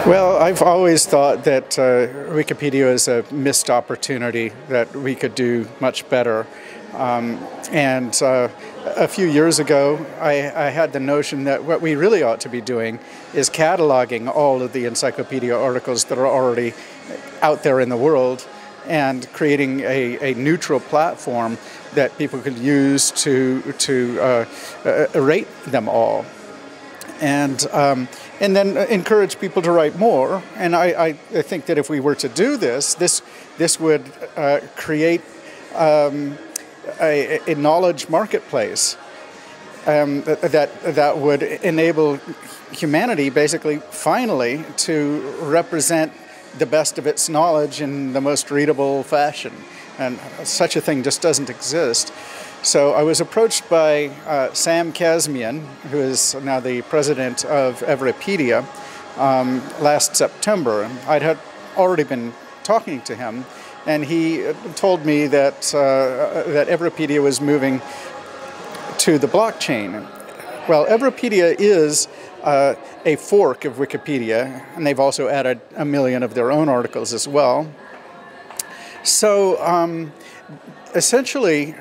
Well, I've always thought that Wikipedia is a missed opportunity, that we could do much better. A few years ago, I had the notion that what we really ought to be doing is cataloging all of the encyclopedia articles that are already out there in the world and creating a neutral platform that people could use to rate them all. And then encourage people to write more. And I think that if we were to do this would create a knowledge marketplace that would enable humanity, basically, finally, to represent the best of its knowledge in the most readable fashion. And such a thing just doesn't exist. So I was approached by Sam Kazemian, who is now the president of Everipedia, last September. I'd already been talking to him, and he told me that Everipedia was moving to the blockchain. Well, Everipedia is a fork of Wikipedia, and they've also added 1 million of their own articles as well. So essentially,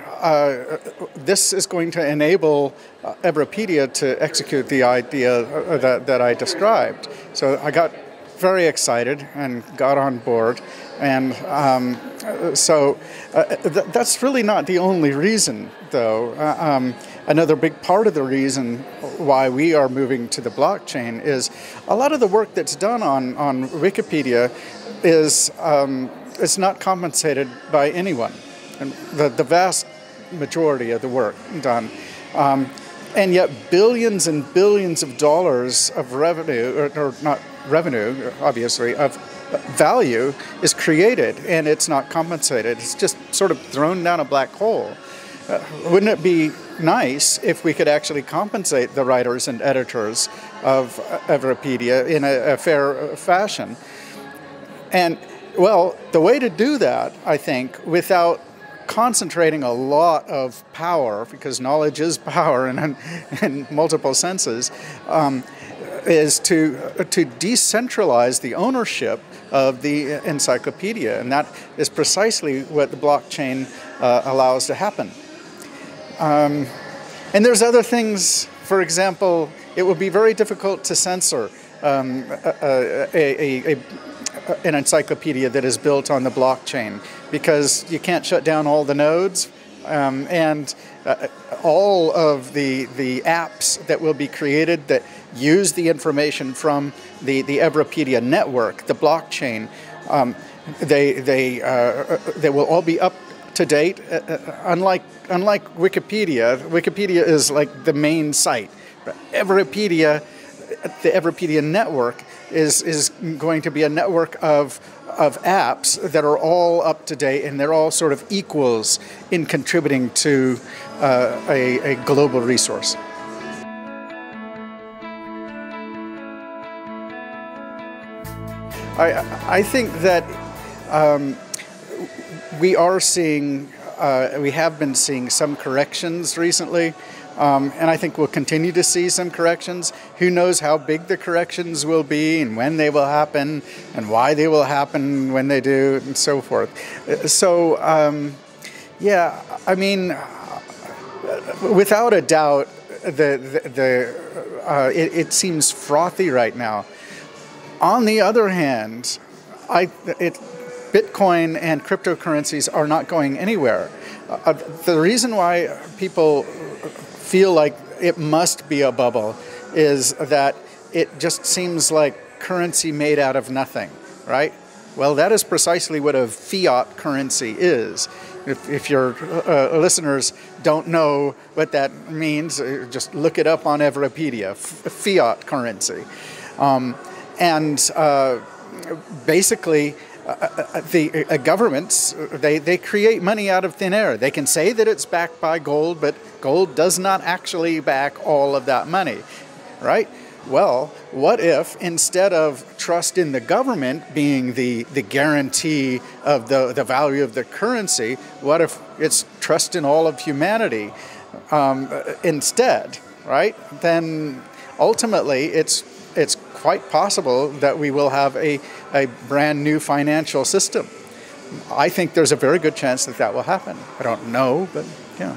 this is going to enable Everipedia to execute the idea that I described. So I got very excited and got on board. And that's really not the only reason, though. Another big part of the reason why we are moving to the blockchain is a lot of the work that's done on Wikipedia is it's not compensated by anyone. And the vast majority of the work done. And yet billions and billions of dollars of revenue, or not revenue, obviously, of value is created, and it's not compensated. It's just sort of thrown down a black hole. Wouldn't it be nice if we could actually compensate the writers and editors of Everipedia in a fair fashion? And, well, the way to do that, I think, without concentrating a lot of power, because knowledge is power in multiple senses, is to decentralize the ownership of the encyclopedia, and that is precisely what the blockchain allows to happen. And there's other things. For example, it would be very difficult to censor an encyclopedia that is built on the blockchain, because you can't shut down all the nodes, and all of the apps that will be created that use the information from the Everipedia network, the blockchain, they will all be up to date. Unlike Wikipedia, Wikipedia is like the main site. Everipedia, the Everipedia network is going to be a network of apps that are all up to date, and they're all sort of equals in contributing to a global resource. I think that we have been seeing some corrections recently. And I think we'll continue to see some corrections. Who knows how big the corrections will be, and when they will happen, and why they will happen when they do, and so forth. So, yeah, I mean, without a doubt, it seems frothy right now. On the other hand, Bitcoin and cryptocurrencies are not going anywhere. The reason why people feel like it must be a bubble is that it just seems like currency made out of nothing, right? Well, that is precisely what a fiat currency is. If your listeners don't know what that means, just look it up on Everipedia, fiat currency. Basically, the governments, they create money out of thin air. They can say that it's backed by gold, but gold does not actually back all of that money, right? Well, what if instead of trust in the government being the guarantee of the value of the currency, what if it's trust in all of humanity instead, right? Then ultimately it's quite possible that we will have a brand new financial system. I think there's a very good chance that that will happen. I don't know, but yeah.